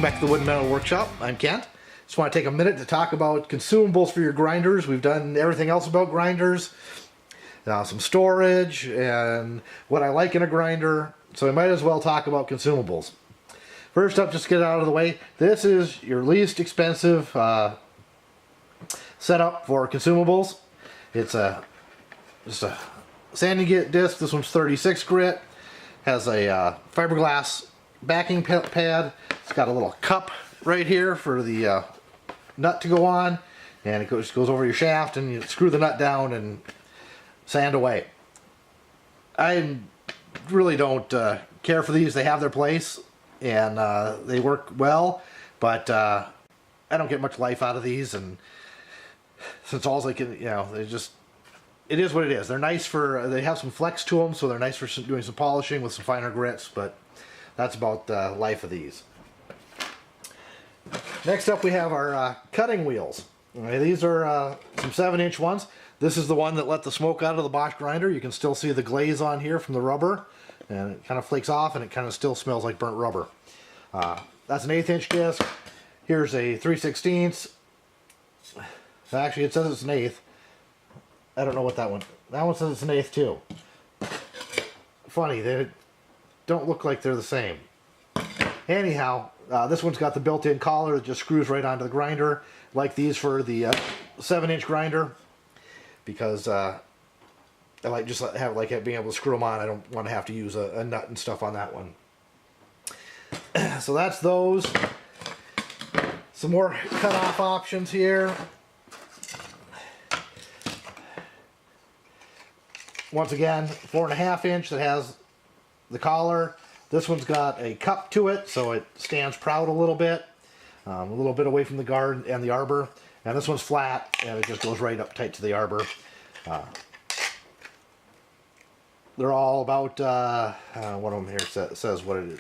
back to the Wood and Metal Workshop. I'm Kent. Just want to take a minute to talk about consumables for your grinders. We've done everything else about grinders, some storage, and what I like in a grinder. So I might as well talk about consumables. First up, just to get it out of the way, this is your least expensive setup for consumables. It's just a sanding disc. This one's 36 grit. Has a fiberglass backing pad. It's got a little cup right here for the nut to go on, and it goes over your shaft, and you screw the nut down and sand away. I really don't care for these. They have their place, and they work well, but I don't get much life out of these, and since all they can, it is what it is. They're nice for, they have some flex to them, so they're nice for doing some polishing with some finer grits, but that's about the life of these. Next up we have our cutting wheels. Okay, these are some 7-inch ones. This is the one that let the smoke out of the Bosch grinder. You can still see the glaze on here from the rubber, and it kind of flakes off, and it kind of still smells like burnt rubber. That's an 1/8-inch disc. Here's a 3/16. Actually, it says it's an 1/8. I don't know what that one says it's an 1/8 too. Funny, they don't look like they're the same. Anyhow, this one's got the built-in collar that just screws right onto the grinder, like these for the 7-inch grinder, because I like being able to screw them on. I don't want to have to use a nut and stuff on that one. So that's those. Some more cut-off options here. Once again, 4.5-inch that has the collar. This one's got a cup to it, so it stands proud a little bit away from the guard and the arbor. And this one's flat, and it just goes right up tight to the arbor. They're all about, one of them here says what it is.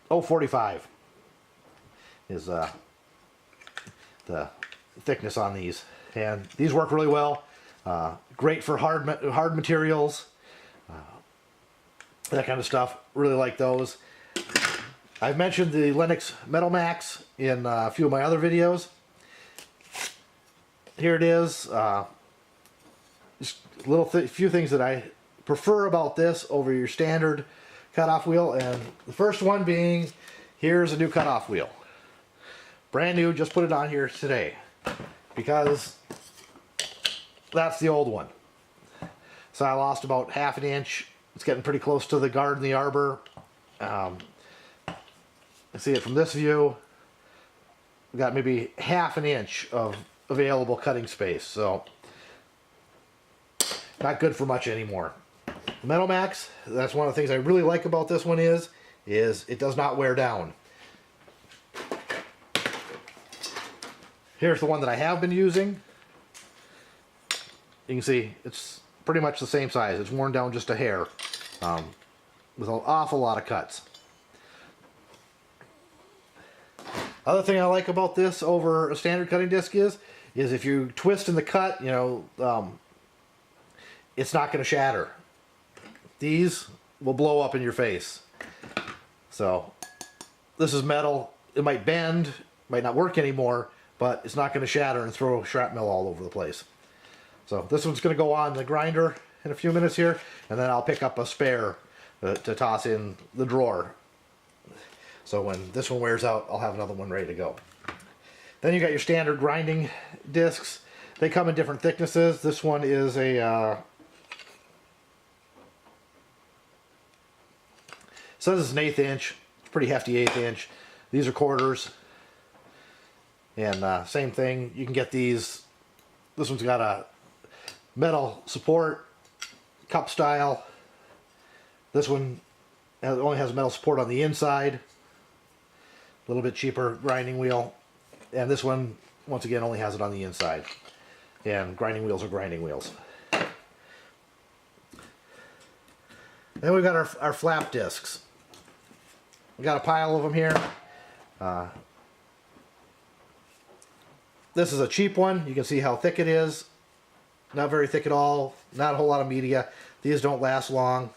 Oh, 45 is the thickness on these, and these work really well. Great for hard materials, that kind of stuff. Really like those. I've mentioned the Lennox Metal Max in a few of my other videos. Here it is. Just few things that I prefer about this over your standard cutoff wheel, and the first one being, here's a new cutoff wheel. Brand new, just put it on here today, because that's the old one. So I lost about 1/2 inch. It's getting pretty close to the guard and the arbor. I see it from this view. We've got maybe 1/2 inch of available cutting space, so not good for much anymore. The Metal Max, that's one of the things I really like about this one is it does not wear down. Here's the one that I have been using. You can see it's pretty much the same size. It's worn down just a hair, with an awful lot of cuts. Other thing I like about this over a standard cutting disc is if you twist in the cut, it's not going to shatter. These will blow up in your face. So this is metal. It might bend, might not work anymore, but it's not going to shatter and throw shrapnel all over the place. So this one's going to go on the grinder in a few minutes here, and then I'll pick up a spare to toss in the drawer. So when this one wears out, I'll have another one ready to go. Then you got your standard grinding discs. They come in different thicknesses. This one is a so this is an 1/8 inch. It's pretty hefty 1/8 inch. These are quarters. And same thing, you can get these. This one's got a metal support, cup style. This one only has metal support on the inside. A little bit cheaper grinding wheel. And this one, once again, only has it on the inside. And grinding wheels are grinding wheels. Then we've got our flap discs. We got a pile of them here. This is a cheap one. You can see how thick it is. Not very thick at all. Not a whole lot of media. These don't last long.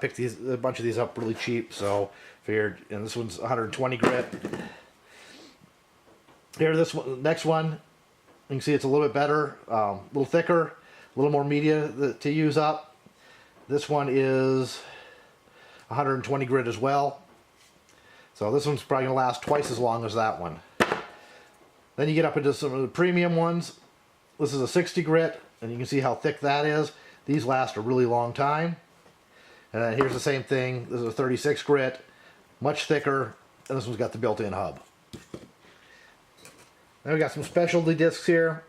Picked a bunch of these up really cheap, so figured, and this one's 120 grit. Here, this one, next one, you can see it's a little bit better, a little thicker, a little more media to use up. This one is 120 grit as well. So this one's probably going to last twice as long as that one. Then you get up into some of the premium ones. This is a 60 grit, and you can see how thick that is. These last a really long time. And then here's the same thing. This is a 36 grit, much thicker, and this one's got the built-in hub. Then we got some specialty discs here.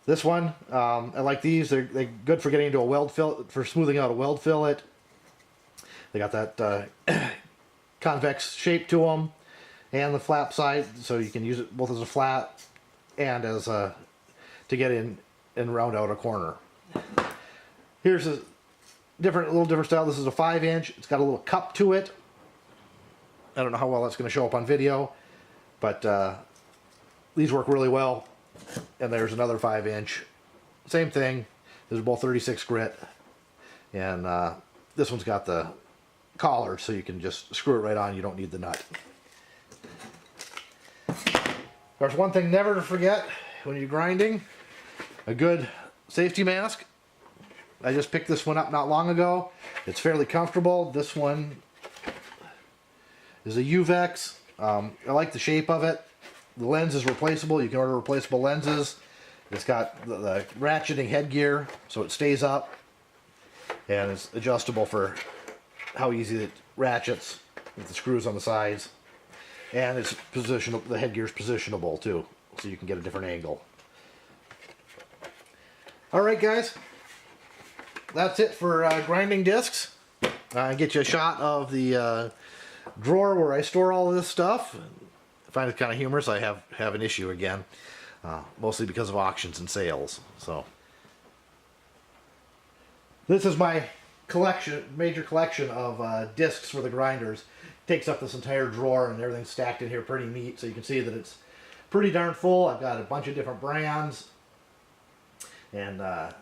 This one, I like these. They're good for getting into a weld fillet, for smoothing out a weld fillet. They got that convex shape to them, and the flap side, so you can use it both as a flat and as a to get in and round out a corner. Here's a little different style. This is a 5-inch. It's got a little cup to it. I don't know how well that's going to show up on video, but these work really well. And there's another 5-inch. Same thing. These are both 36 grit, and this one's got the collar, so you can just screw it right on. You don't need the nut. There's one thing never to forget when you're grinding: a good safety mask. I just picked this one up not long ago. It's fairly comfortable. This one is a Uvex. I like the shape of it. The lens is replaceable. You can order replaceable lenses. It's got the ratcheting headgear, so it stays up, and it's adjustable for how easy it ratchets with the screws on the sides. And it's positionable. The headgear is positionable too, so you can get a different angle. All right, guys, that's it for grinding discs. Get you a shot of the drawer where I store all of this stuff. I find it kind of humorous. I have an issue again, mostly because of auctions and sales. So this is my collection, major collection of discs for the grinders. Takes up this entire drawer, and everything's stacked in here pretty neat, so you can see that it's pretty darn full. I've got a bunch of different brands, and I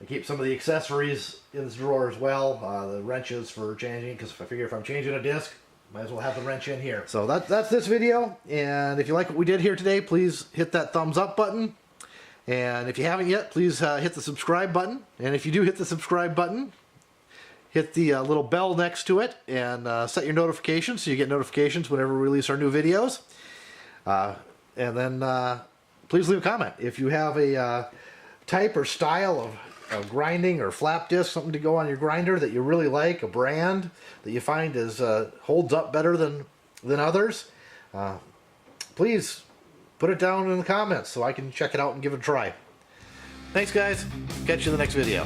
keep some of the accessories in this drawer as well. The wrenches for changing, because I figure if I'm changing a disc, might as well have the wrench in here. So that's this video, and if you like what we did here today, please hit that thumbs up button. And if you haven't yet, please hit the subscribe button. And if you do hit the subscribe button, hit the little bell next to it, and set your notifications so you get notifications whenever we release our new videos. And then please leave a comment. If you have a type or style of grinding or flap disc, something to go on your grinder that you really like, a brand that you find is holds up better than others, please put it down in the comments so I can check it out and give it a try. Thanks, guys. Catch you in the next video.